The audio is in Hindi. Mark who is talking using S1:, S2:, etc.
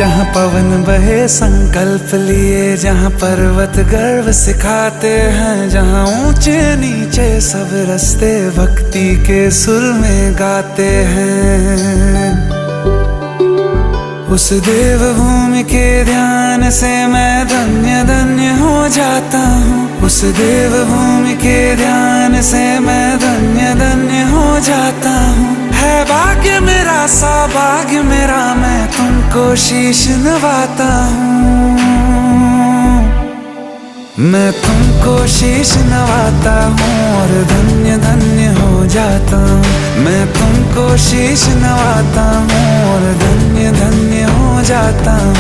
S1: जहाँ पवन बहे संकल्प लिए, जहाँ पर्वत गर्व सिखाते हैं, जहाँ ऊंचे नीचे सब रास्ते भक्ति के सुर में गाते हैं। उस देव भूमि के ध्यान से मैं धन्य धन्य हो जाता हूँ। उस देव भूमि के ध्यान से मैं धन्य धन्य हो जाता हूँ। है भाग्य मेरा सौभाग्य मेरा, मैं तुमको शीश नवाता हूँ। मैं तुमको शीश नवाता हूँ और धन्य धन्य हो जाता हूँ। मैं तुमको शीश नवाता हूँ और धन्य धन्य हो जाता हूँ।